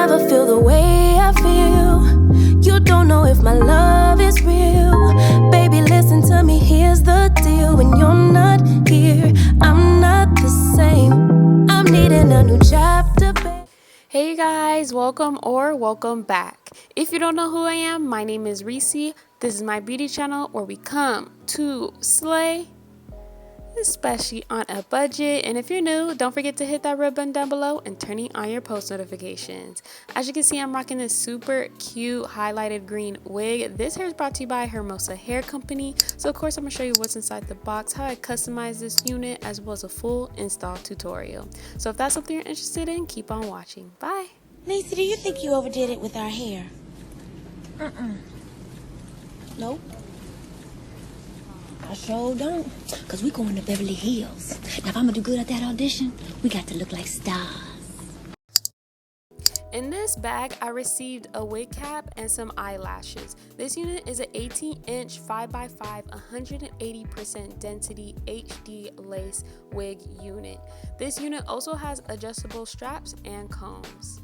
never feel the way I feel. You don't know if my love is real. Baby, listen to me, here's the deal. When you're not here, I'm not the same. I'm needing a new chapter, babe. Hey you guys, welcome back. If you don't know who I am, my name is Reesie. This is my beauty channel where we come to slay, especially on a budget. And if you're new, don't forget to hit that red button down below and turning on your post notifications. As you can see, I'm rocking this super cute highlighted green wig. This hair is brought to you by Hermosa Hair company. So of course I'm gonna show you what's inside the box, how I customize this unit, as well as a full install tutorial. So if that's something you're interested in, keep on watching. Bye. Reesie, do you think you overdid it with our hair? Nope. I sure don't. Because we going to Beverly Hills. Now, if I'm going to do good at that audition, we got to look like stars. In this bag, I received a wig cap and some eyelashes. This unit is an 18-inch 5x5 180% density HD lace wig unit. This unit also has adjustable straps and combs.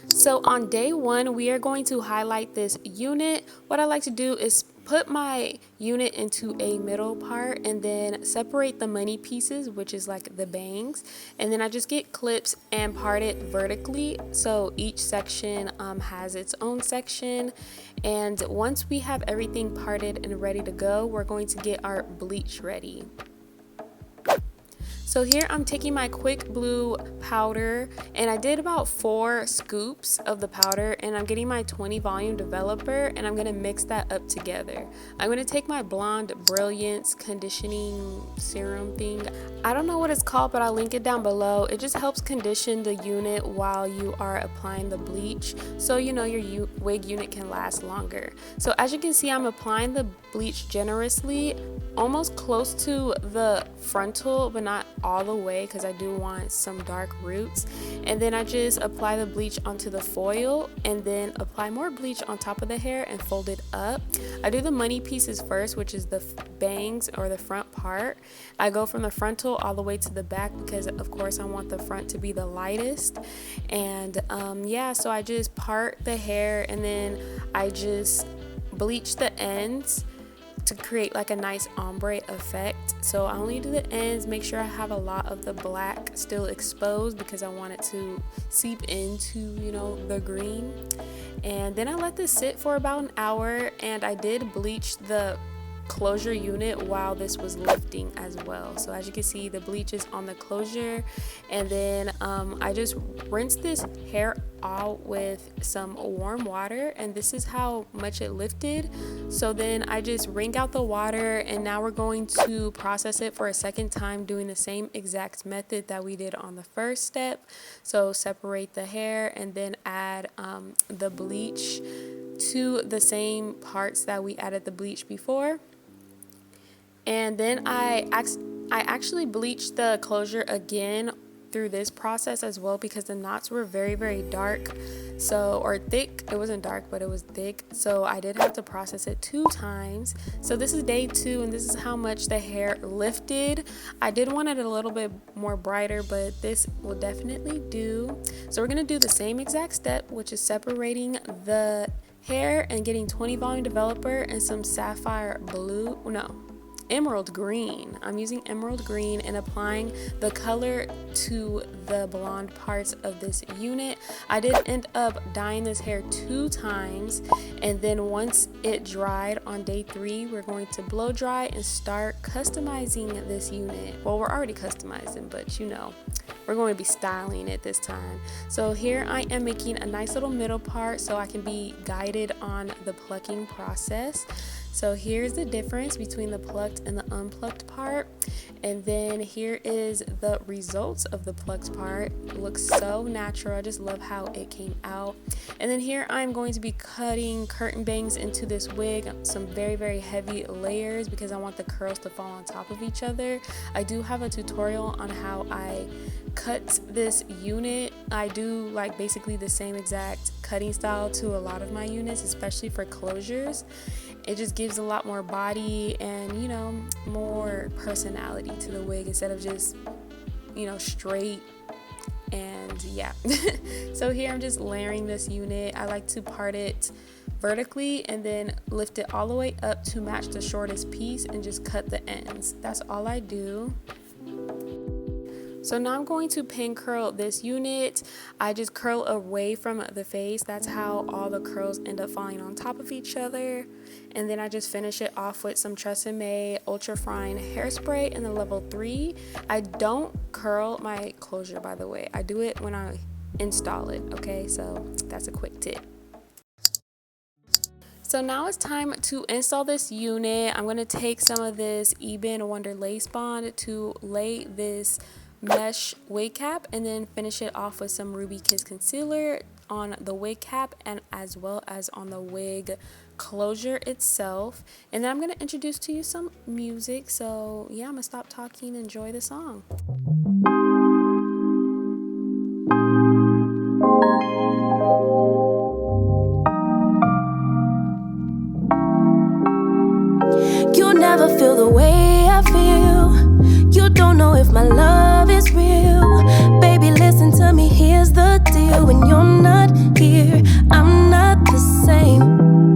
So on day one, we are going to highlight this unit. What I like to do is put my unit into a middle part and then separate the money pieces, which is like the bangs, and then I just get clips and part it vertically so each section has its own section. And once we have everything parted and ready to go, we're going to get our bleach ready. So here I'm taking my quick blue powder, and I did about 4 scoops of the powder, and I'm getting my 20 volume developer, and I'm gonna mix that up together. I'm gonna take my Blonde Brilliance conditioning serum thing. I don't know what it's called, but I'll link it down below. It just helps condition the unit while you are applying the bleach, so you know your wig unit can last longer. So as you can see, I'm applying the bleach generously, almost close to the frontal, but not all the way, because I do want some dark roots. And then I just apply the bleach onto the foil and then apply more bleach on top of the hair and fold it up. I do the money pieces first, which is the bangs or the front part. I go from the frontal all the way to the back because of course I want the front to be the lightest. And yeah, so I just part the hair and then I just bleach the ends to create like a nice ombre effect. So I only do the ends, make sure I have a lot of the black still exposed because I want it to seep into, you know, the green. And then I let this sit for about an hour, and I did bleach the closure unit while this was lifting as well. So as you can see, the bleach is on the closure, and then I just rinsed this hair out with some warm water, and this is how much it lifted. So then I just wring out the water, and now we're going to process it for a second time, doing the same exact method that we did on the first step. So separate the hair and then add the bleach to the same parts that we added the bleach before. And then I actually bleached the closure again through this process as well because the knots were very dark, so, or thick. It wasn't dark, but it was thick, so I did have to process it 2 times. So this is day 2, and this is how much the hair lifted. I did want it a little bit more brighter, but this will definitely do. So we're gonna do the same exact step, which is separating the hair and getting 20 volume developer and some sapphire blue, emerald green. I'm using emerald green and applying the color to the blonde parts of this unit. I did end up dyeing this hair 2 times, and then once it dried on day 3, we're going to blow dry and start customizing this unit. Well, we're already customizing, but you know, we're going to be styling it this time. So here I am making a nice little middle part so I can be guided on the plucking process. So here's the difference between the plucked and the unplucked part, and then here is the results of the plucked part. It looks so natural. I just love how it came out. And then here I'm going to be cutting curtain bangs into this wig, some very heavy layers because I want the curls to fall on top of each other. I do have a tutorial on how I cut this unit. I do like basically the same exact cutting style to a lot of my units, especially for closures. It just gives a lot more body and, you know, more personality to the wig instead of just, you know, straight. And yeah. So here I'm just layering this unit. I like to part it vertically and then lift it all the way up to match the shortest piece and just cut the ends. That's all I do. So now I'm going to pin curl this unit. I just curl away from the face. That's how all the curls end up falling on top of each other. And then I just finish it off with some Tresemme Ultra Fine hairspray in the level 3. I don't curl my closure, by the way. I do it when I install it, okay? So that's a quick tip. So now it's time to install this unit. I'm going to take some of this Eben Wonder Lace Bond to lay this mesh wig cap and then finish it off with some Ruby Kiss concealer on the wig cap and as well as on the wig closure itself. And then I'm going to introduce to you some music. So yeah, I'm going to stop talking and enjoy the song. You'll never feel the way I feel. You don't know if my love is real. Baby, listen to me, here's the deal. When you're not here, I'm not the same.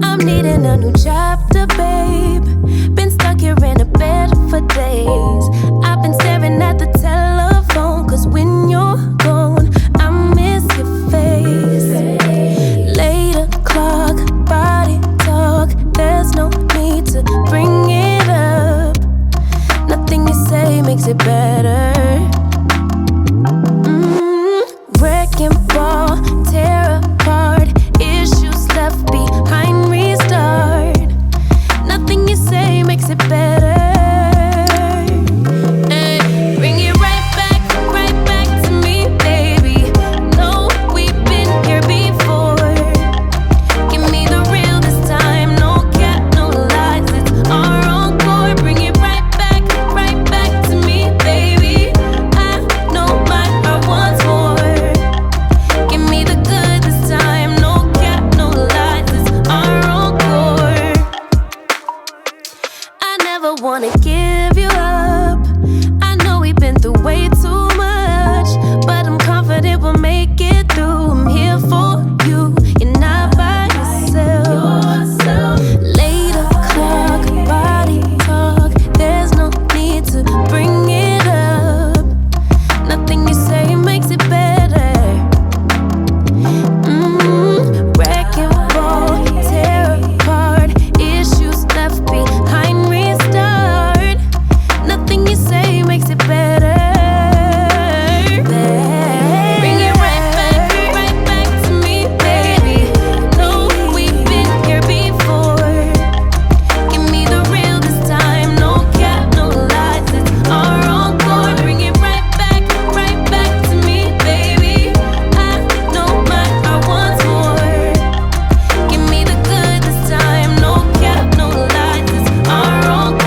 I'm needing a new chapter, babe. Been stuck here in a bed for days. I've been staring at the telephone, cause when you're gone, I miss your face. 8 o'clock, body talk. There's no need to bring it up. Nothing you say makes it better. Wrecking ball, tear apart. Issues left behind, restart. Nothing you say makes it better. Hey, bring it right back to me, baby. No, we've been here before. Give me the real this time. No cap, no lies. It's our encore. Bring it right back to me, baby. I know my heart wants more. Give me the good this time. No cap, no lies. It's our encore. I never wanna give you up. I know we've been through way too much, but I'm confident we'll make it through. I'm here for you. You're not by yourself. 8 o'clock, body talk. There's no need to bring it up. Nothing you say makes it better. Wrecking ball, tear apart. Issues left behind, restart. Nothing you say makes it better. Bring it right back to me, baby. No, we've been here before. Give me the real this time. No cap, no lies. It's our encore. Bring it right back to me, baby. I know my heart wants more. Give me the good this time. No cap, no lies. It's our encore.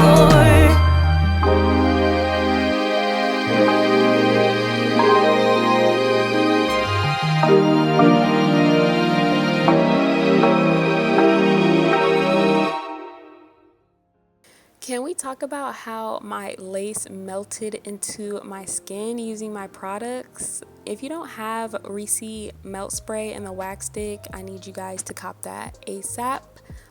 Can we talk about how my lace melted into my skin using my products? If you don't have Reesie melt spray and the wax stick, I need you guys to cop that ASAP,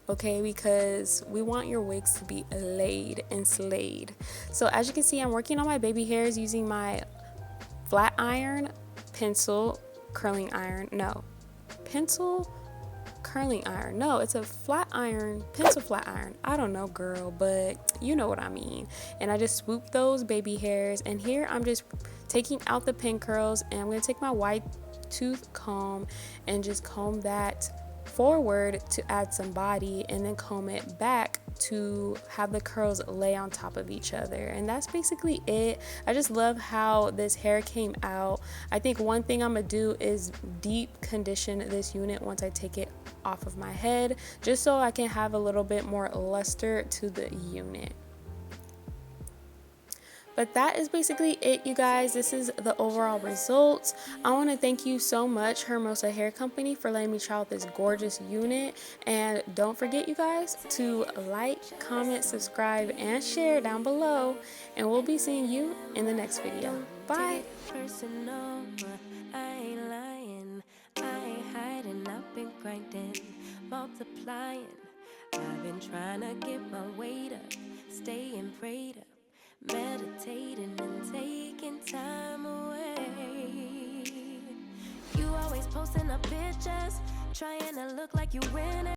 okay? Because we want your wigs to be laid and slayed. So as you can see, I'm working on my baby hairs using my flat iron pencil curling iron. No, pencil curling iron. No, it's a flat iron, pencil flat iron. I don't know, girl, but you know what I mean. And I just swoop those baby hairs, and here I'm just taking out the pin curls, and I'm going to take my white tooth comb and just comb that forward to add some body, and then comb it back to have the curls lay on top of each other. And that's basically it. I just love how this hair came out. I think one thing I'm gonna do is deep condition this unit once I take it off of my head, just so I can have a little bit more luster to the unit. But that is basically it, you guys. This is the overall results. I want to thank you so much, Hermosa Hair Company, for letting me try out this gorgeous unit. And don't forget, you guys, to like, comment, subscribe, and share down below. And we'll be seeing you in the next video. Bye. Personal, I ain't lying, I ain't hiding, I've been grinding, multiplying. I've been trying to get my weight up, staying prayed up, meditating and taking time away. You always posting up pictures, trying to look like you win it.